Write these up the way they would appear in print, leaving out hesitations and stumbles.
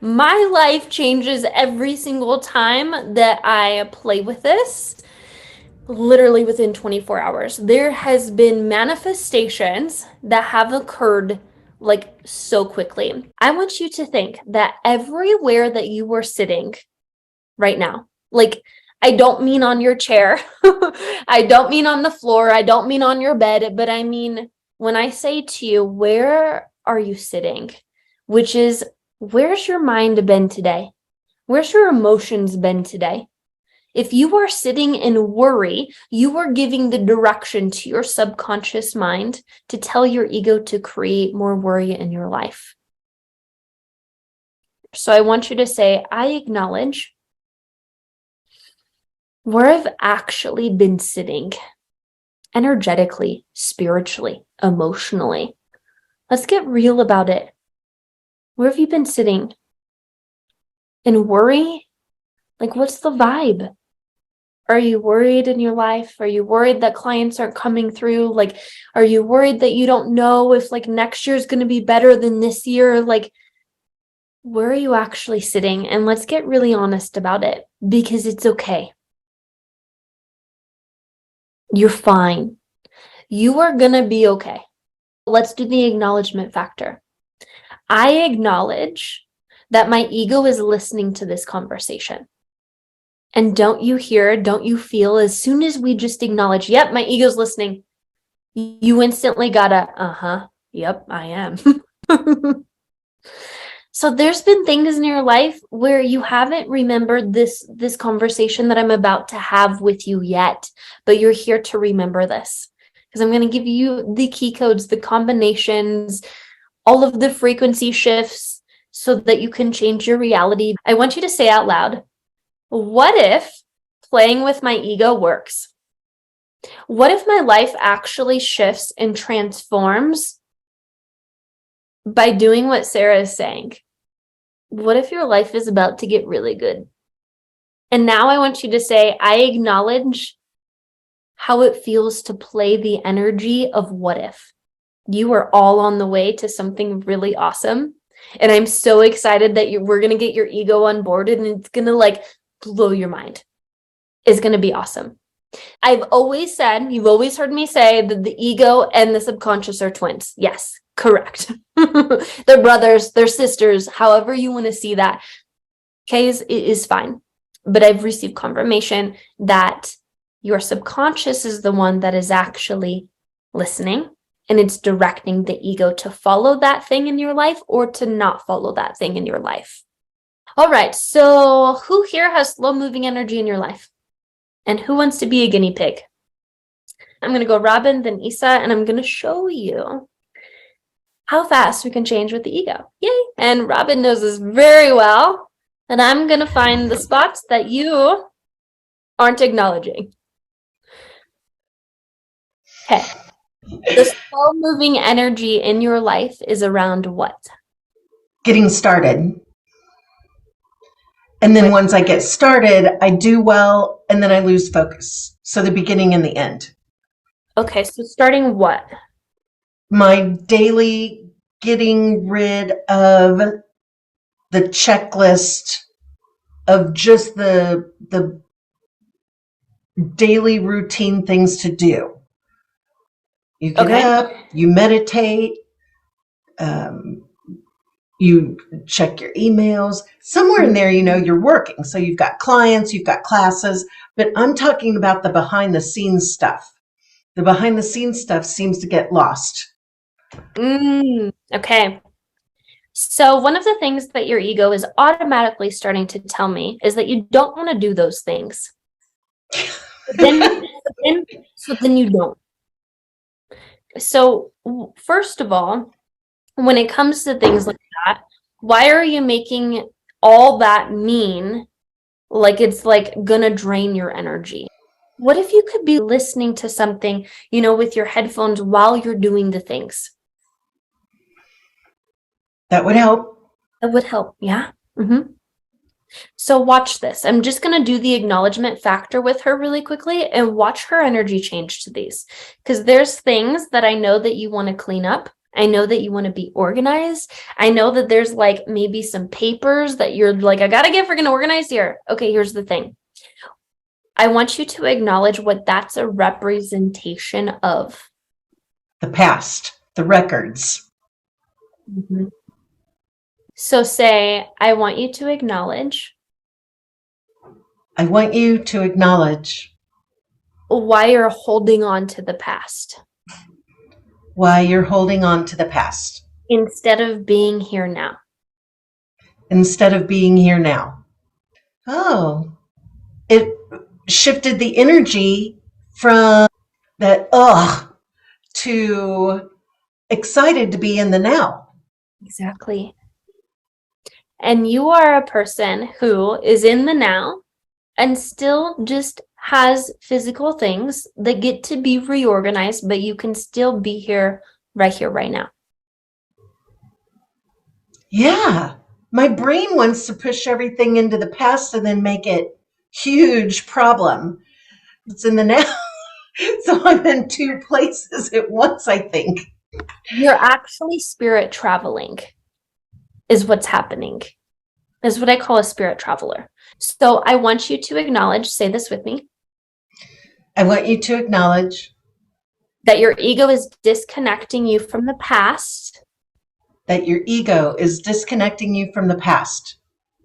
My life changes every single time that I play with this, literally within 24 hours. There has been manifestations that have occurred like so quickly. I want you to think that everywhere that you are sitting right now, like I don't mean on your chair, I don't mean on the floor, I don't mean on your bed, but I mean when I say to you, where are you sitting? Which is, where's your mind been today? Where's your emotions been today? If you are sitting in worry, you are giving the direction to your subconscious mind to tell your ego to create more worry in your life. So I want you to say, I acknowledge where I've actually been sitting energetically, spiritually, emotionally. Let's get real about it. Where have you been sitting? In worry? Like, what's the vibe? Are you worried in your life? Are you worried that clients aren't coming through? Like, are you worried that you don't know if like next year is going to be better than this year? Like, where are you actually sitting? And let's get really honest about it because it's okay. You're fine. You are going to be okay. Let's do the acknowledgement factor. I acknowledge that my ego is listening to this conversation. And don't you feel, as soon as we just acknowledge, yep, my ego's listening, you instantly gotta, yep, I am. So there's been things in your life where you haven't remembered this conversation that I'm about to have with you yet, but you're here to remember this because I'm going to give you the key codes, the combinations, all of the frequency shifts so that you can change your reality. I want you to say out loud, what if playing with my ego works? What if my life actually shifts and transforms by doing what Sarah is saying? What if your life is about to get really good? And now I want you to say, I acknowledge how it feels to play the energy of what if. You are all on the way to something really awesome. And I'm so excited that we're going to get your ego on board and it's going to like blow your mind. It's going to be awesome. I've always said, you've always heard me say that the ego and the subconscious are twins. Yes, correct. They're brothers, they're sisters, however you want to see that. Okay, is fine. But I've received confirmation that your subconscious is the one that is actually listening and it's directing the ego to follow that thing in your life or to not follow that thing in your life. All right, so who here has slow moving energy in your life? And who wants to be a guinea pig? I'm going to go Robin, then Isa, and I'm going to show you how fast we can change with the ego. Yay! And Robin knows this very well. And I'm going to find the spots that you aren't acknowledging. Okay. The slow moving energy in your life is around what? Getting started. And then once I get started, I do well, and then I lose focus. So the beginning and the end. Okay, so starting what? My daily getting rid of the checklist of just the daily routine things to do. You get up, you meditate, you check your emails. Somewhere in there, you're working. So you've got clients, you've got classes, but I'm talking about the behind the scenes stuff. The behind the scenes stuff seems to get lost. Okay. So one of the things that your ego is automatically starting to tell me is that you don't want to do those things. then you don't. So first of all, when it comes to things like that, why are you making all that mean like it's like gonna drain your energy? What if you could be listening to something, with your headphones while you're doing the things? That would help. That would help, yeah. So watch this. I'm just going to do the acknowledgement factor with her really quickly and watch her energy change to these. Because there's things that I know that you want to clean up. I know that you want to be organized. I know that there's like maybe some papers that you're like, I gotta get freaking organized here. Okay, here's the thing. I want you to acknowledge what that's a representation of. The past, the records. Mhm. So say, I want you to acknowledge I want you to acknowledge why you're holding on to the past why you're holding on to the past instead of being here now. instead of being here now. Oh, it shifted the energy from that to excited to be in the now. Exactly. And you are a person who is in the now and still just has physical things that get to be reorganized, but you can still be here, right now. Yeah. My brain wants to push everything into the past and then make it huge problem. It's in the now. So I'm in two places at once, I think. You're actually spirit traveling, is what's happening, is what I call a spirit traveler. So I want you to acknowledge, say this with me, I want you to acknowledge that your ego is disconnecting you from the past that your ego is disconnecting you from the past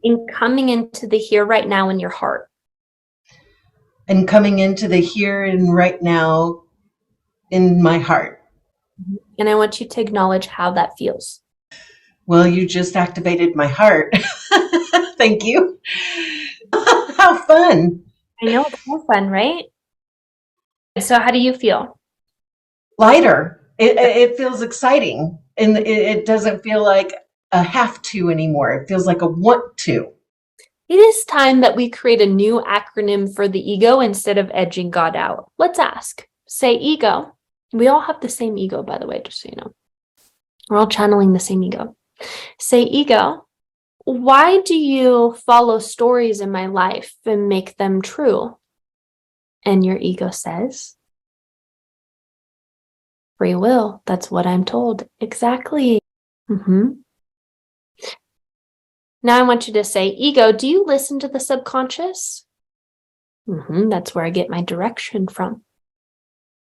and coming into the here, right now in your heart. and coming into the here and right now in my heart. And I want you to acknowledge how that feels. Well, you just activated my heart. Thank you. How fun. I know it's more fun, right? So how do you feel? Lighter. It feels exciting. And it doesn't feel like a have to anymore. It feels like a want to. It is time that we create a new acronym for the ego instead of edging God out. Let's ask. Say ego. We all have the same ego, by the way, just so you know. We're all channeling the same ego. Say ego. Why do you follow stories in my life and make them true? And your ego says, free will. That's what I'm told. Exactly. Now I want you to say, ego, do you listen to the subconscious? That's where I get my direction from,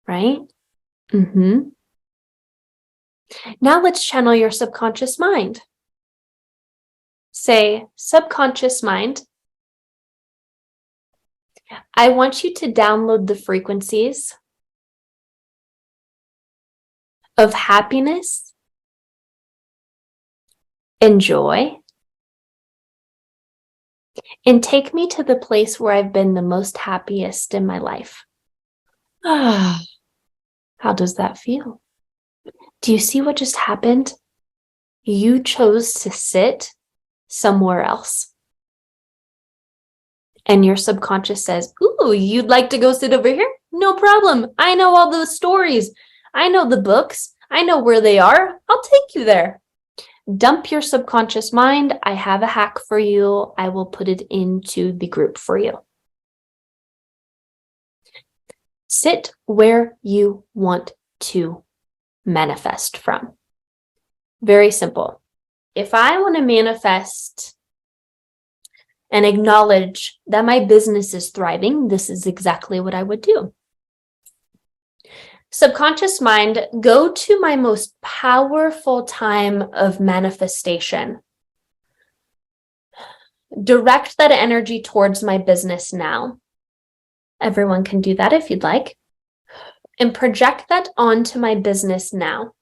right? Now let's channel your subconscious mind. Say, subconscious mind, I want you to download the frequencies of happiness and joy and take me to the place where I've been the most happiest in my life. How does that feel? Do you see what just happened? You chose to sit somewhere else. And your subconscious says, ooh, you'd like to go sit over here? No problem. I know all those stories. I know the books. I know where they are. I'll take you there. Dump your subconscious mind. I have a hack for you. I will put it into the group for you. Sit where you want to manifest from. Very simple. If I want to manifest and acknowledge that my business is thriving, this is exactly what I would do. Subconscious mind, go to my most powerful time of manifestation. Direct that energy towards my business now. Everyone can do that if you'd like. And project that onto my business now.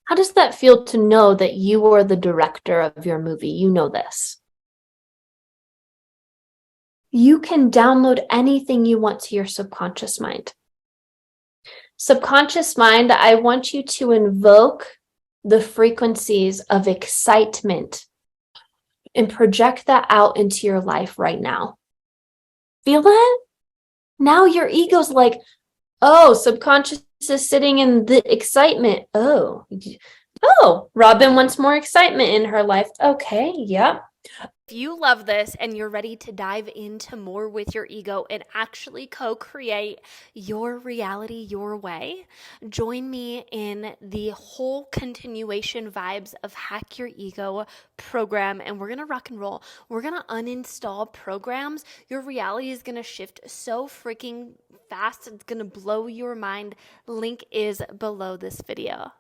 How does that feel to know that you are the director of your movie? You know this. You can download anything you want to your subconscious mind. Subconscious mind, I want you to invoke the frequencies of excitement and project that out into your life right now. Feel that? Now your ego's like, oh, subconscious is sitting in the excitement. Oh, Robin wants more excitement in her life. Okay, yep. If you love this and you're ready to dive into more with your ego and actually co-create your reality your way, join me in the whole continuation vibes of Hack Your Ego program, and we're gonna rock and roll. We're gonna uninstall programs. Your reality is gonna shift so freaking fast. It's gonna blow your mind. Link is below this video.